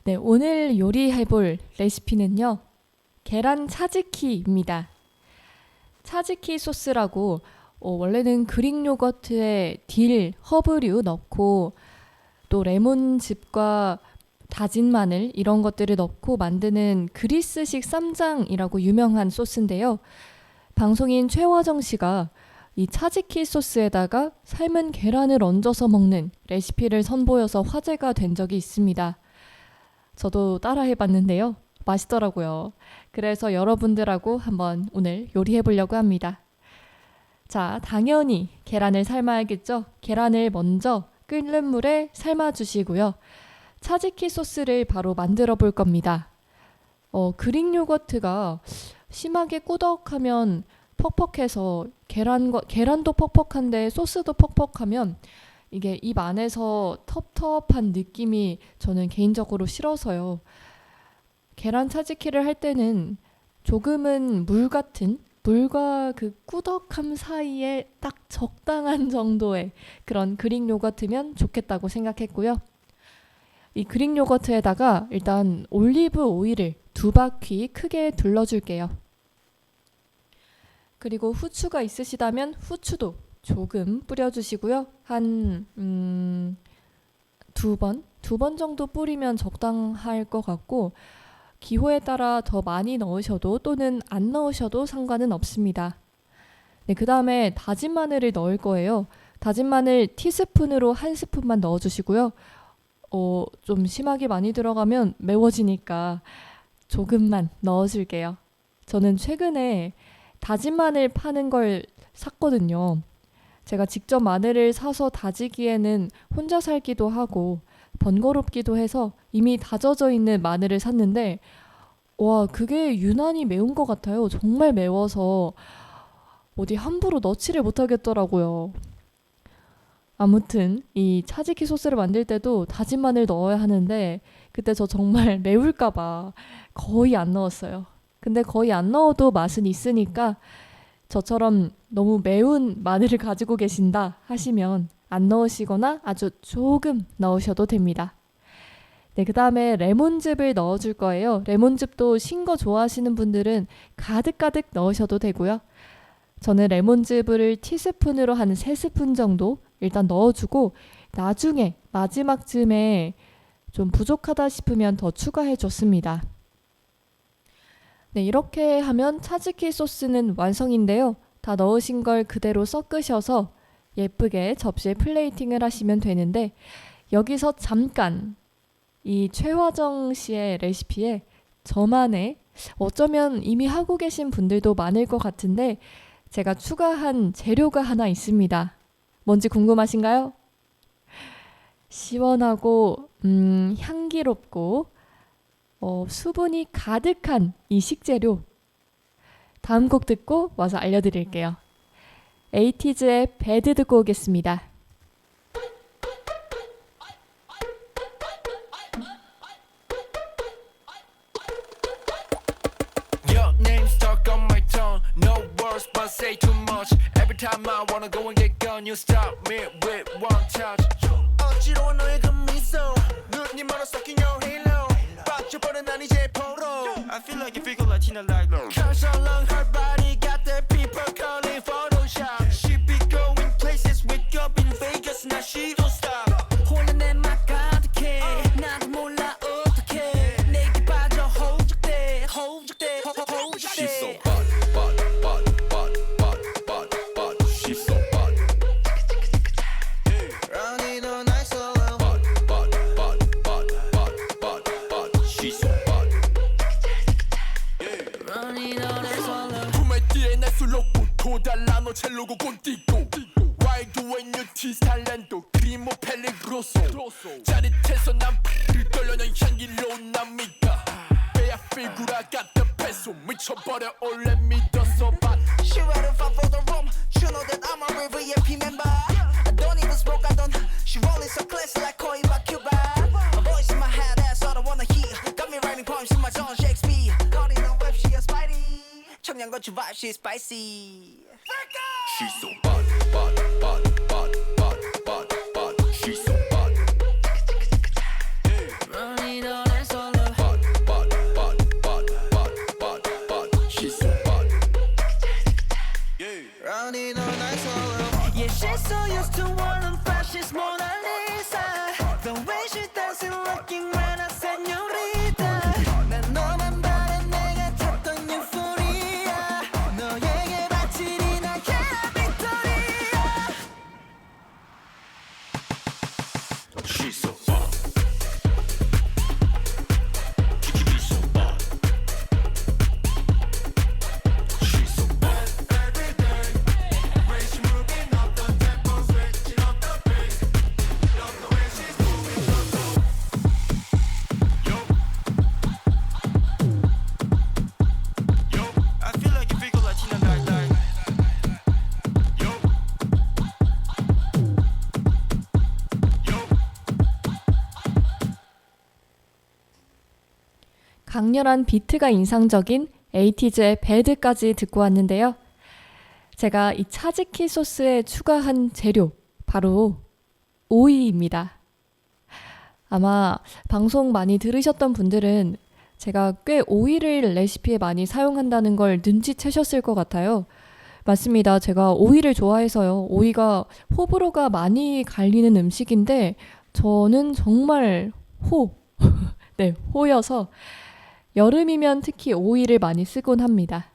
네, 오늘 요리해볼 레시피는요. 계란 차즈키입니다. 차즈키 소스라고 원래는 그릭 요거트에 딜, 허브류 넣고 또 레몬즙과 다진 마늘 이런 것들을 넣고 만드는 그리스식 쌈장이라고 유명한 소스인데요. 방송인 최화정 씨가 이 차즈키 소스에다가 삶은 계란을 얹어서 먹는 레시피를 선보여서 화제가 된 적이 있습니다. 저도 따라 해봤는데요. 맛있더라고요. 그래서 여러분들하고 한번 오늘 요리해보려고 합니다. 자, 당연히 계란을 삶아야겠죠? 계란을 먼저 끓는 물에 삶아주시고요. 차즈키 소스를 바로 만들어 볼 겁니다. 그릭 요거트가 심하게 꾸덕하면 퍽퍽해서 계란도 퍽퍽한데 소스도 퍽퍽하면 이게 입 안에서 텁텁한 느낌이 저는 개인적으로 싫어서요. 계란 차즈키를 할 때는 조금은 물과 그 꾸덕함 사이에 딱 적당한 정도의 그런 그릭 요거트면 좋겠다고 생각했고요. 이 그릭 요거트에다가 일단 올리브 오일을 2바퀴 크게 둘러줄게요. 그리고 후추가 있으시다면 후추도 조금 뿌려주시고요. 한 2번 정도 뿌리면 적당할 것 같고 기호에 따라 더 많이 넣으셔도 또는 안 넣으셔도 상관은 없습니다. 네, 그 다음에 다진 마늘을 넣을 거예요. 다진 마늘 티스푼으로 1스푼만 넣어주시고요. 좀 심하게 많이 들어가면 매워지니까 조금만 넣어줄게요. 저는 최근에 다진 마늘 파는 걸 샀거든요. 제가 직접 마늘을 사서 다지기에는 혼자 살기도 하고 번거롭기도 해서 이미 다져져 있는 마늘을 샀는데 와, 그게 유난히 매운 것 같아요. 정말 매워서 어디 함부로 넣지를 못하겠더라고요. 아무튼 이 차즈키 소스를 만들 때도 다진 마늘 넣어야 하는데 그때 저 정말 매울까봐 거의 안 넣었어요. 근데 거의 안 넣어도 맛은 있으니까 저처럼 너무 매운 마늘을 가지고 계신다 하시면 안 넣으시거나 아주 조금 넣으셔도 됩니다. 네, 그 다음에 레몬즙을 넣어줄 거예요. 레몬즙도 신 거 좋아하시는 분들은 가득가득 넣으셔도 되고요. 저는 레몬즙을 티스푼으로 한 3스푼 정도 일단 넣어주고 나중에 마지막쯤에 좀 부족하다 싶으면 더 추가해 줬습니다. 네, 이렇게 하면 차즈키 소스는 완성인데요. 다 넣으신 걸 그대로 섞으셔서 예쁘게 접시에 플레이팅을 하시면 되는데 여기서 잠깐 이 최화정 씨의 레시피에 저만의 어쩌면 이미 하고 계신 분들도 많을 것 같은데 제가 추가한 재료가 하나 있습니다. 뭔지 궁금하신가요? 시원하고 향기롭고 수분이 가득한 이 식재료 다음 곡 듣고 와서 알려드릴게요. 에이티즈의 배드 듣고 오겠습니다. Your name stuck on my tongue. No words but say too much. Every time I wanna go and get gone, you stop me with one touch. 어지러워 너의 그 미소. 눈이 멀어 섞인 your halo. 빠져버린 난 이제 포로. I feel like if we go Latina like Cause along her body got the people calling Photoshop. She be going places with up in Vegas. Now she don't stop. 혼란 내 맘 가득해. 나도 몰라 어떡해. 내게 빠져 호적돼. She's so bad. She's so bad. Running on nice alone. Bad. She's so bad. Running on nice alone. 품에 띠에 날 술로고 도달라 너 첼로고 꼰띠고. Wide when you tease talento. 크리모 펠리그로소. 짜릿해서 난 팔을 떨려 넌 향기로 난 믿다. I feel good, I got the peso. 미쳐버려 올래 믿었어 but She ready for the room. You know that I'm a real VIP member. I don't even smoke, I don't. She rolling so classy like Coiba Cuba. A voice in my head, that's all I wanna hear. Got me writing poems in my zone, Shakespeare. Calling on web, she a Spidey. 청양고추 vibe, she's spicy. She's so bad. She's 강렬한 비트가 인상적인 에이티즈의 배드까지 듣고 왔는데요. 제가 이 차즈키 소스에 추가한 재료, 바로 오이입니다. 아마 방송 많이 들으셨던 분들은 제가 꽤 오이를 레시피에 많이 사용한다는 걸 눈치채셨을 것 같아요. 맞습니다. 제가 오이를 좋아해서요. 오이가 호불호가 많이 갈리는 음식인데 저는 정말 네, 호여서 여름이면 특히 오이를 많이 쓰곤 합니다.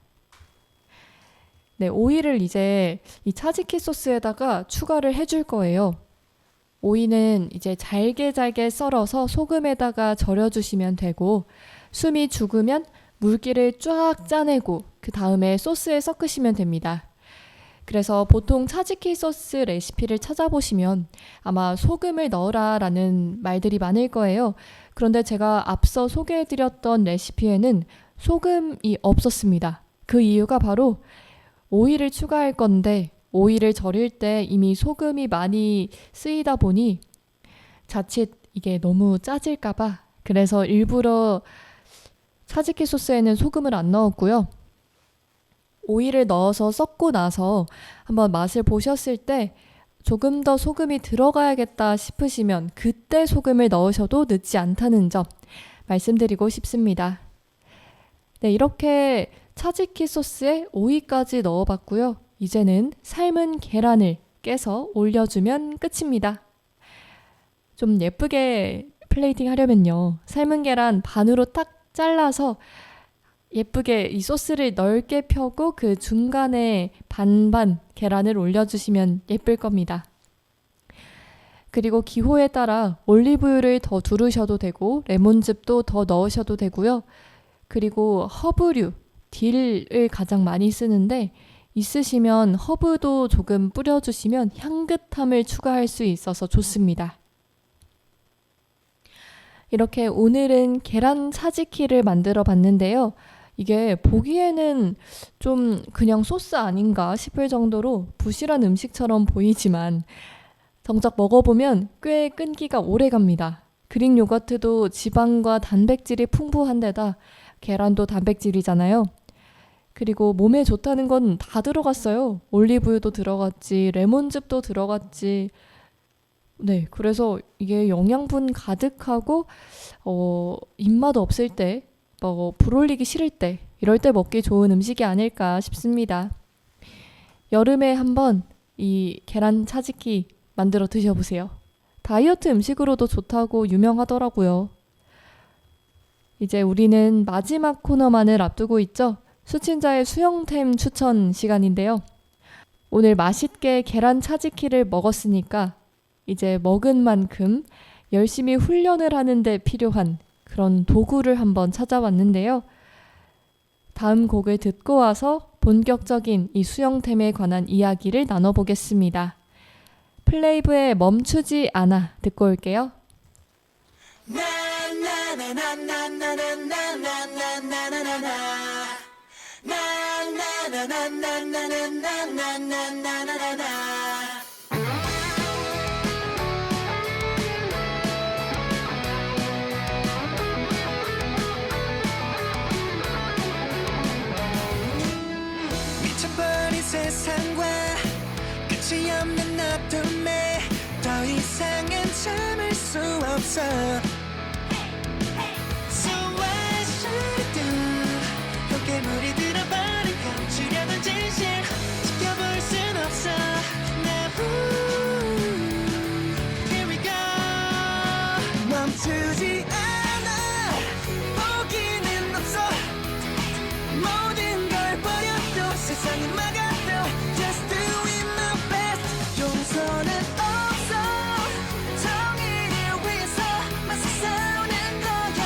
네, 오이를 이제 이 차즈키 소스에다가 추가를 해줄 거예요. 오이는 이제 잘게 썰어서 소금에다가 절여주시면 되고, 숨이 죽으면 물기를 쫙 짜내고 그 다음에 소스에 섞으시면 됩니다. 그래서 보통 차즈키 소스 레시피를 찾아보시면 아마 소금을 넣어라 라는 말들이 많을 거예요. 그런데 제가 앞서 소개해드렸던 레시피에는 소금이 없었습니다. 그 이유가 바로 오이를 추가할 건데 오이를 절일 때 이미 소금이 많이 쓰이다 보니 자칫 이게 너무 짜질까봐, 그래서 일부러 차즈키 소스에는 소금을 안 넣었고요. 오이를 넣어서 섞고 나서 한번 맛을 보셨을 때 조금 더 소금이 들어가야겠다 싶으시면 그때 소금을 넣으셔도 늦지 않다는 점 말씀드리고 싶습니다. 네, 이렇게 차즈키 소스에 오이까지 넣어봤고요. 이제는 삶은 계란을 깨서 올려주면 끝입니다. 좀 예쁘게 플레이팅 하려면요, 삶은 계란 반으로 딱 잘라서 예쁘게 이 소스를 넓게 펴고 그 중간에 반반 계란을 올려주시면 예쁠 겁니다. 그리고 기호에 따라 올리브유를 더 두르셔도 되고 레몬즙도 더 넣으셔도 되고요. 그리고 허브류, 딜을 가장 많이 쓰는데 있으시면 허브도 조금 뿌려주시면 향긋함을 추가할 수 있어서 좋습니다. 이렇게 오늘은 계란 차즈키를 만들어 봤는데요. 이게 보기에는 좀 그냥 소스 아닌가 싶을 정도로 부실한 음식처럼 보이지만 정작 먹어보면 꽤 끈기가 오래 갑니다. 그릭 요거트도 지방과 단백질이 풍부한 데다 계란도 단백질이잖아요. 그리고 몸에 좋다는 건 다 들어갔어요. 올리브유도 들어갔지, 레몬즙도 들어갔지. 네, 그래서 이게 영양분 가득하고 입맛 없을 때, 불 올리기 싫을 때, 이럴 때 먹기 좋은 음식이 아닐까 싶습니다. 여름에 한번 이 계란 차즈키 만들어 드셔보세요. 다이어트 음식으로도 좋다고 유명하더라고요. 이제 우리는 마지막 코너만을 앞두고 있죠. 수친자의 수영템 추천 시간인데요. 오늘 맛있게 계란 차즈키를 먹었으니까 이제 먹은 만큼 열심히 훈련을 하는 데 필요한 그런 도구를 한번 찾아왔는데요. 다음 곡을 듣고 와서 본격적인 이 수영템에 관한 이야기를 나눠보겠습니다. 플레이브의 멈추지 않아 듣고 올게요. 미쳐버린 세상과 끝이 없는 어둠에 더 이상은 참을 수 없어. So what should I do? 흙괴물이 들어버린 감추려던 진실 지켜볼 순 없어. Now here we go. 멈추지 않아. 포기는 없어. 모든 걸 버려도 세상이 막아도 Just doing my best. 용서는 없어. 정의를 위해서 맞서 싸우는 거야.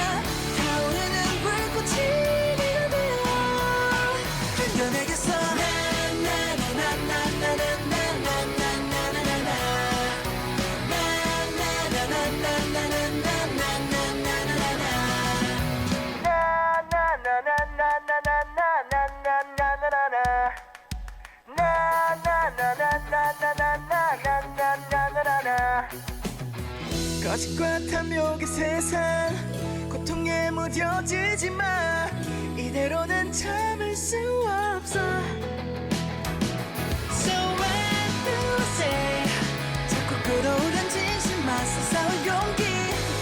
타오르는 불꽃이 되어 견뎌내겠어. 거짓과 탐욕의 세상 곧 고통에 무뎌지지 마. 이대로는 참을 수 없어. So when you say 자꾸 끌어오른 진심 맞서 싸울 용기.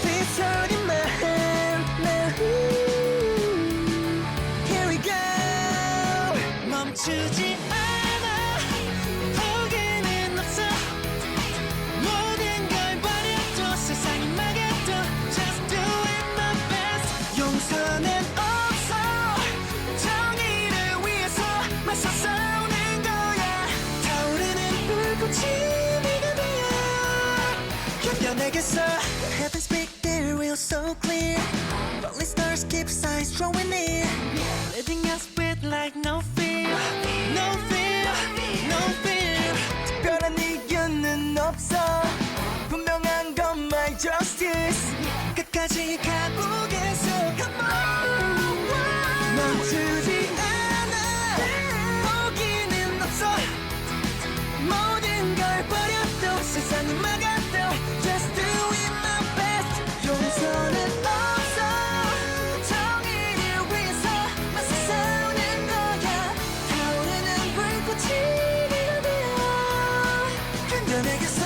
Please hold in my hand now. Here we go. 멈추지 않아. 포기는 없어. 모든 걸 버려도 세상이 망해도 Just doing my best. 용서는 없어. 정의를 위해서 맞서 싸우는 거야. 타오르는 불꽃이 네가 되어 견뎌내겠어. Heavens speak their will so clear. Lonely stars keep signs drawing near. Leading us with like no fear. No fear, no fear. 특별한 이유는 없어. 분명한 건 my justice. 끝까지 가보겠어. Come on. 멈추지 않아. 포기는 없어. 모든 걸 버려도 세상이 막아도 Just doing my best. 용서는 없어. 정의를 위해서 맞서 싸우는 거야. 타오르는 불꽃이 네가 되어 견뎌내겠어.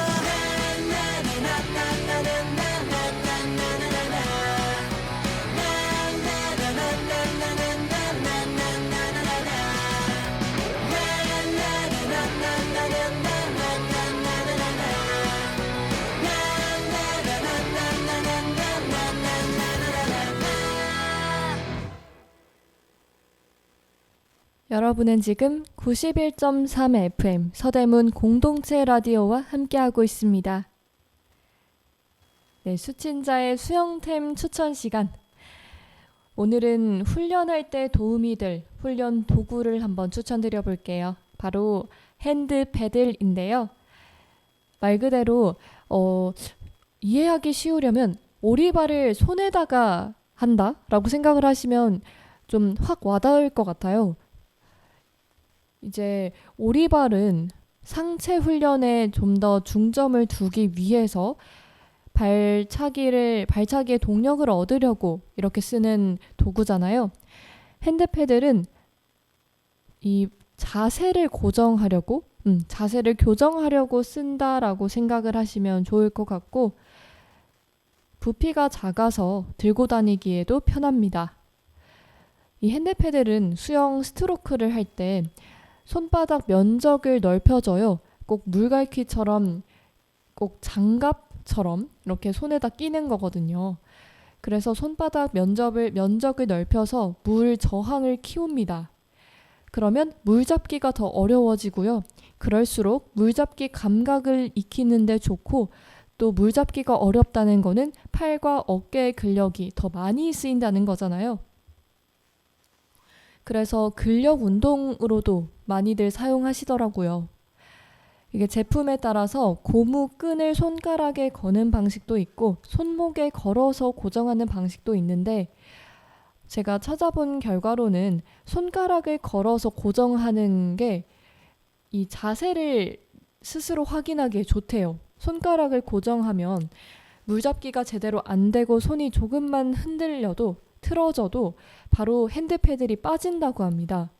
여러분은 지금 91.3 FM 서대문 공동체 라디오와 함께하고 있습니다. 네, 수친자의 수영템 추천 시간. 오늘은 훈련할 때 도움이 될 훈련 도구를 한번 추천드려 볼게요. 바로 핸드패들인데요. 말 그대로 이해하기 쉬우려면 오리발을 손에다가 한다라고 생각을 하시면 좀 확 와닿을 것 같아요. 이제 오리발은 상체 훈련에 좀 더 중점을 두기 위해서 발차기의 동력을 얻으려고 이렇게 쓰는 도구잖아요. 핸드패들은 이 자세를 교정하려고 쓴다라고 생각을 하시면 좋을 것 같고, 부피가 작아서 들고 다니기에도 편합니다. 이 핸드패들은 수영 스트로크를 할 때 손바닥 면적을 넓혀줘요. 꼭 물갈퀴처럼, 꼭 장갑처럼 이렇게 손에다 끼는 거거든요. 그래서 손바닥 면적을 넓혀서 물 저항을 키웁니다. 그러면 물잡기가 더 어려워지고요. 그럴수록 물잡기 감각을 익히는 데 좋고, 또 물잡기가 어렵다는 거는 팔과 어깨의 근력이 더 많이 쓰인다는 거잖아요. 그래서 근력 운동으로도 많이들 사용하시더라고요. 이게 제품에 따라서 고무 끈을 손가락에 거는 방식도 있고 손목에 걸어서 고정하는 방식도 있는데, 제가 찾아본 결과로는 손가락을 걸어서 고정하는 게 이 자세를 스스로 확인하기에 좋대요. 손가락을 고정하면 물잡기가 제대로 안 되고 손이 조금만 틀어져도 바로 핸드패들이 빠진다고 합니다.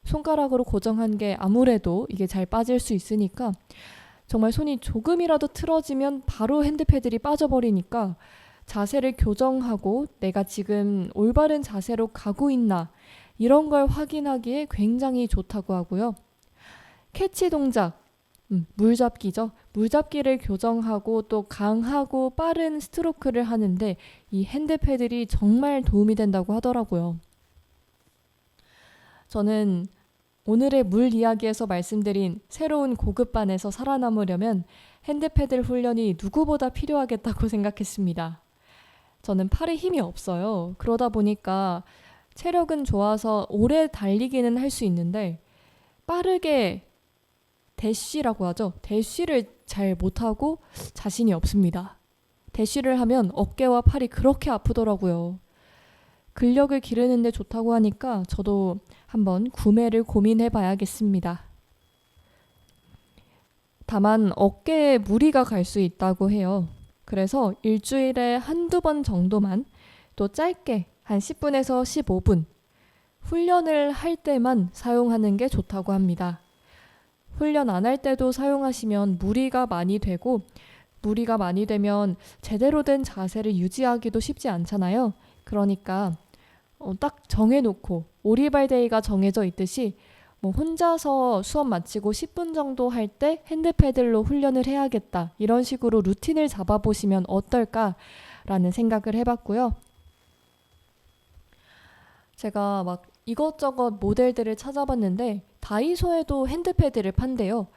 손가락으로 고정한 게 아무래도 이게 잘 빠질 수 있으니까, 정말 손이 조금이라도 틀어지면 바로 핸드패들이 빠져버리니까 자세를 교정하고 내가 지금 올바른 자세로 가고 있나, 이런 걸 확인하기에 굉장히 좋다고 하고요. 캐치 동작, 물잡기죠. 물잡기를 교정하고 또 강하고 빠른 스트로크를 하는데 이 핸드패들이 정말 도움이 된다고 하더라고요. 저는 오늘의 물 이야기에서 말씀드린 새로운 고급반에서 살아남으려면 핸드패들 훈련이 누구보다 필요하겠다고 생각했습니다. 저는 팔에 힘이 없어요. 그러다 보니까 체력은 좋아서 오래 달리기는 할 수 있는데 빠르게 대쉬라고 하죠. 대쉬를 잘 못하고 자신이 없습니다. 대쉬를 하면 어깨와 팔이 그렇게 아프더라고요. 근력을 기르는 데 좋다고 하니까 저도 한번 구매를 고민해 봐야겠습니다. 다만 어깨에 무리가 갈 수 있다고 해요. 그래서 일주일에 한두 번 정도만 또 짧게 한 10분에서 15분 훈련을 할 때만 사용하는 게 좋다고 합니다. 훈련 안 할 때도 사용하시면 무리가 많이 되고 무리가 많이 되면 제대로 된 자세를 유지하기도 쉽지 않잖아요. 그러니까 딱 정해놓고 오리발데이가 정해져 있듯이 뭐 혼자서 수업 마치고 10분 정도 할 때 핸드패들로 훈련을 해야겠다. 이런 식으로 루틴을 잡아보시면 어떨까라는 생각을 해봤고요. 제가 막 이것저것 모델들을 찾아봤는데 다이소에도 핸드패드를 판대요.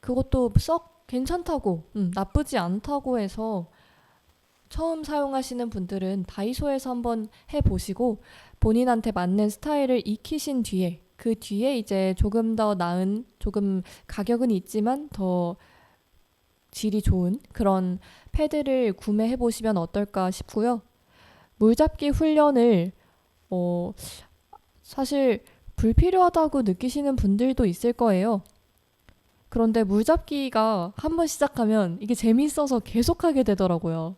그것도 썩 괜찮다고, 나쁘지 않다고 해서 처음 사용하시는 분들은 다이소에서 한번 해보시고 본인한테 맞는 스타일을 익히신 뒤에 그 뒤에 이제 조금 더 나은, 조금 가격은 있지만 더 질이 좋은 그런 패드를 구매해 보시면 어떨까 싶고요. 물잡기 훈련을 사실 불필요하다고 느끼시는 분들도 있을 거예요. 그런데 물잡기가 한번 시작하면 이게 재밌어서 계속하게 되더라고요.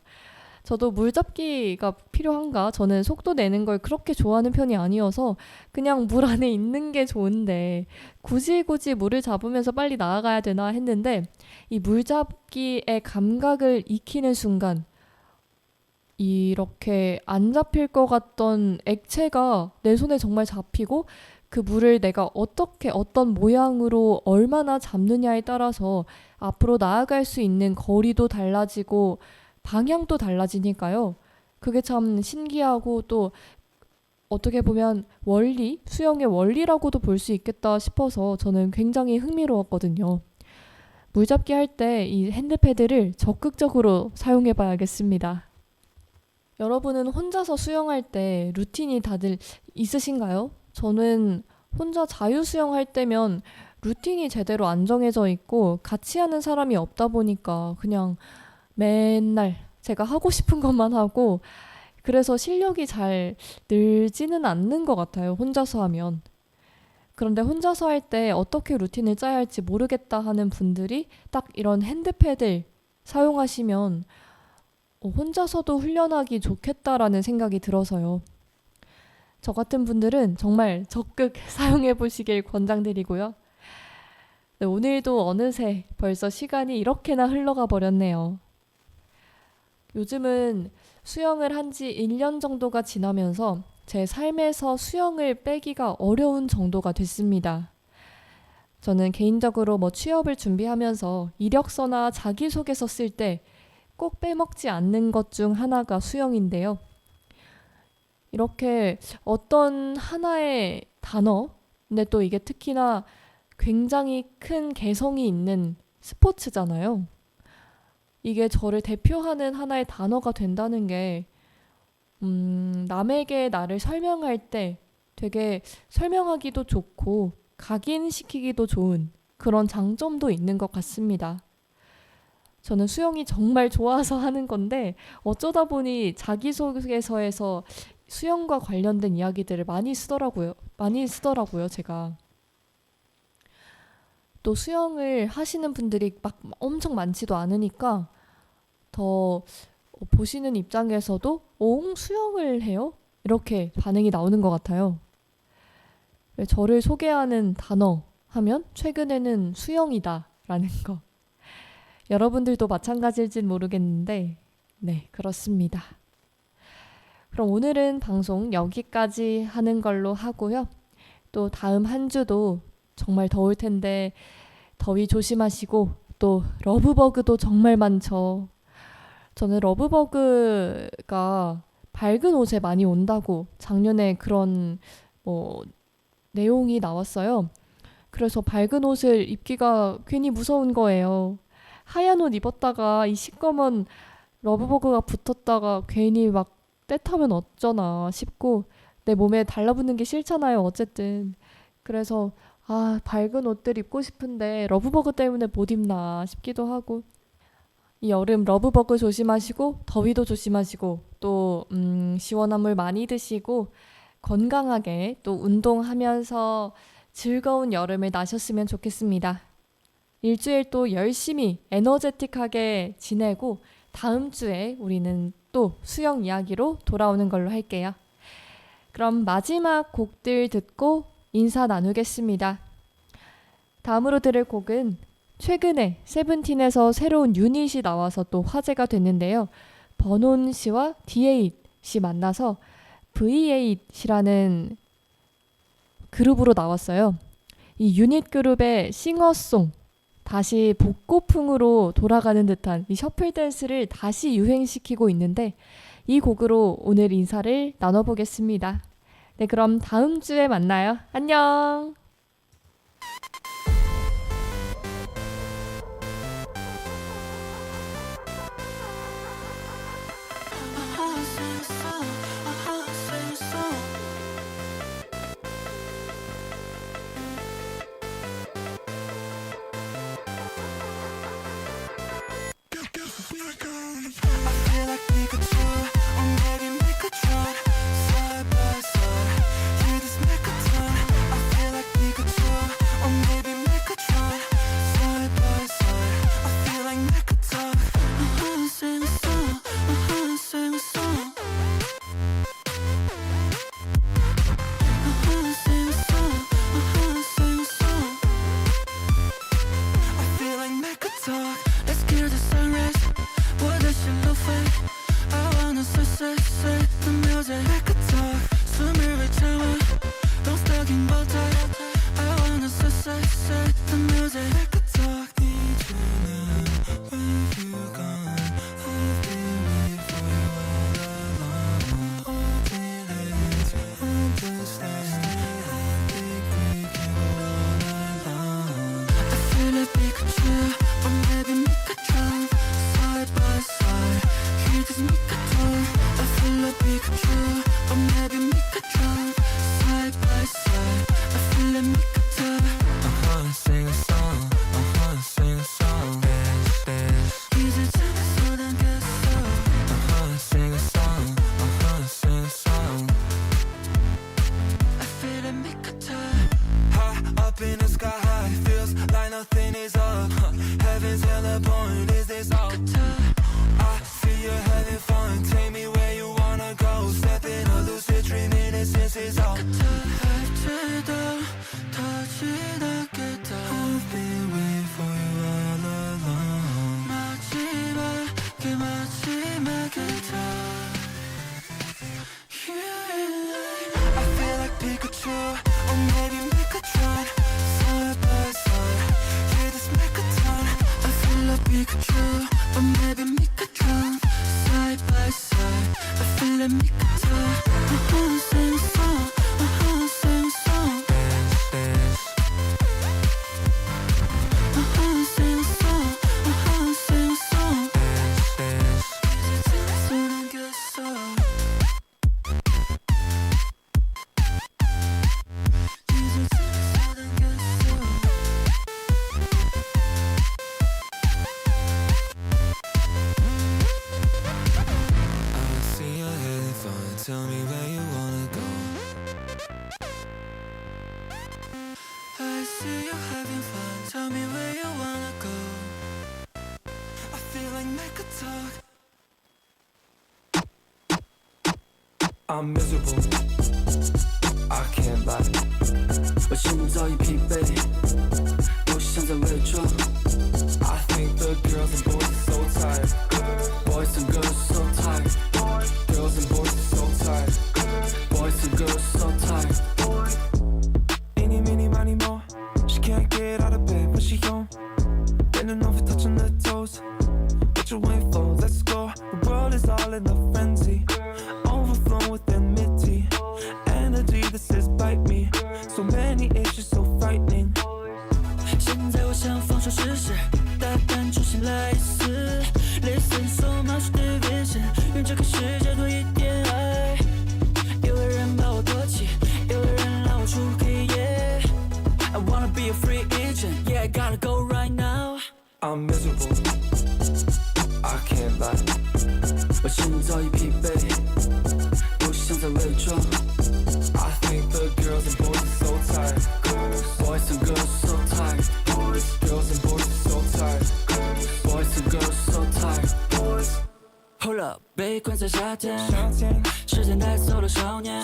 저도 물잡기가 필요한가? 저는 속도 내는 걸 그렇게 좋아하는 편이 아니어서 그냥 물 안에 있는 게 좋은데 굳이 물을 잡으면서 빨리 나아가야 되나 했는데 이 물잡기의 감각을 익히는 순간 이렇게 안 잡힐 것 같던 액체가 내 손에 정말 잡히고 그 물을 내가 어떻게 어떤 모양으로 얼마나 잡느냐에 따라서 앞으로 나아갈 수 있는 거리도 달라지고 방향도 달라지니까요. 그게 참 신기하고 또 어떻게 보면 원리, 수영의 원리라고도 볼 수 있겠다 싶어서 저는 굉장히 흥미로웠거든요. 물잡기 할 때 이 핸드패드를 적극적으로 사용해 봐야겠습니다. 여러분은 혼자서 수영할 때 루틴이 다들 있으신가요? 저는 혼자 자유수영할 때면 루틴이 제대로 안 정해져 있고 같이 하는 사람이 없다 보니까 그냥 맨날 제가 하고 싶은 것만 하고 그래서 실력이 잘 늘지는 않는 것 같아요. 혼자서 하면. 그런데 혼자서 할 때 어떻게 루틴을 짜야 할지 모르겠다 하는 분들이 딱 이런 핸드패드 사용하시면 혼자서도 훈련하기 좋겠다라는 생각이 들어서요. 저 같은 분들은 정말 적극 사용해 보시길 권장드리고요. 네, 오늘도 어느새 벌써 시간이 이렇게나 흘러가 버렸네요. 요즘은 수영을 한 지 1년 정도가 지나면서 제 삶에서 수영을 빼기가 어려운 정도가 됐습니다. 저는 개인적으로 취업을 준비하면서 이력서나 자기소개서 쓸 때 꼭 빼먹지 않는 것 중 하나가 수영인데요. 이렇게 어떤 하나의 단어, 근데 또 이게 특히나 굉장히 큰 개성이 있는 스포츠잖아요. 이게 저를 대표하는 하나의 단어가 된다는 게 남에게 나를 설명할 때 되게 설명하기도 좋고 각인시키기도 좋은 그런 장점도 있는 것 같습니다. 저는 수영이 정말 좋아서 하는 건데 어쩌다 보니 자기소개서에서 수영과 관련된 이야기들을 많이 쓰더라고요, 제가. 또 수영을 하시는 분들이 막 엄청 많지도 않으니까 더 보시는 입장에서도 수영을 해요? 이렇게 반응이 나오는 것 같아요. 저를 소개하는 단어 하면 최근에는 수영이다 라는 거. 여러분들도 마찬가지일진 모르겠는데 네, 그렇습니다. 그럼 오늘은 방송 여기까지 하는 걸로 하고요. 또 다음 한 주도 정말 더울 텐데 더위 조심하시고 또 러브버그도 정말 많죠. 저는 러브버그가 밝은 옷에 많이 온다고 작년에 그런 내용이 나왔어요. 그래서 밝은 옷을 입기가 괜히 무서운 거예요. 하얀 옷 입었다가 이 시꺼먼 러브버그가 붙었다가 괜히 막 떼타면 어쩌나 싶고 내 몸에 달라붙는 게 싫잖아요. 어쨌든. 그래서 밝은 옷들 입고 싶은데 러브버그 때문에 못 입나 싶기도 하고 이 여름 러브버그 조심하시고 더위도 조심하시고 또 시원한 물 많이 드시고 건강하게 또 운동하면서 즐거운 여름을 나셨으면 좋겠습니다. 일주일 또 열심히 에너제틱하게 지내고 다음 주에 우리는 또 수영 이야기로 돌아오는 걸로 할게요. 그럼 마지막 곡들 듣고 인사 나누겠습니다. 다음으로 들을 곡은 최근에 세븐틴에서 새로운 유닛이 나와서 또 화제가 됐는데요. 버논 씨와 D8이 만나서 V8이라는 그룹으로 나왔어요. 이 유닛 그룹의 싱어송, 다시 복고풍으로 돌아가는 듯한 이 셔플 댄스를 다시 유행시키고 있는데 이 곡으로 오늘 인사를 나눠보겠습니다. 네, 그럼 다음 주에 만나요. 안녕! I feel like Pikachu, or maybe Megatron. Side by side, through this Megaton. I feel like Pikachu, or maybe Megatron. Side by side, I feel like Megaton. Sing a song, sing a song. Sing a song, sing a song. I feel like Megaton. Let's kill the sunrise. What does she look like? I wanna say the music like a talk. 숨을 왜 참아? Don't stuck in bow tie. I wanna say the music like a talk. 이제는 where you gone? I've been waiting for you all along. All feelings understand. I think we can go all night long. I feel like Pikachu, or maybe Megatron. Side by side, here this Megatron. I feel like Pikachu, or maybe Megatron. Side by side, I feel like Megatron. Sing a song, sing a song. Dance, dance. 이제 잠에서 당겼어. Sing a song, sing a song. I feel like Megatron. High up in the sky high, feels like nothing is up. Heaven's hella point, is this all? I see you having fun. Take me where you wanna go. Step in a lucid dream, innocence is all. I've been waiting for you all along. I feel like Pikachu, or maybe Megatron. Side by side, yeah, this Megaton. I feel like Pikachu, or maybe Megatron. Side by side, I feel like Megatron. Sing a song, sing a song. Dance, dance. Sing a song, sing a song. Dance, dance. 이제 당겼어. 이제 잠에서 당겼어. I see you're having fun. Tell me where you wanna go. I see you having fun. Tell me where you wanna go. I feel like make a talk. I'm miserable, I can't lie. 我心早已疲惫，不想再伪装。I think the girls and boys are so tired. Boys and girls so tired. Girls and boys are so tired. Boys and girls so tired. Eeny, meeny, miny, mo. She can't get out of bed, but she home. Bending over, touching her toes. What you waiting for? Let's go. The world is all in a frenzy. Overflowing with enmity. Energy that says bite me. So many issues, so frightening. 现在我想放手试试，大胆重新来一次。Listen so much division，用这个世界多一点爱。有个人把我唾弃，有个人让我出黑夜。I wanna be a free agent, yeah I gotta go right now. I'm miserable, I can't lie. 我心早已疲惫，不想再伪装。I think the girls and boys are so tired. 被困在夏天，时间带走了少年，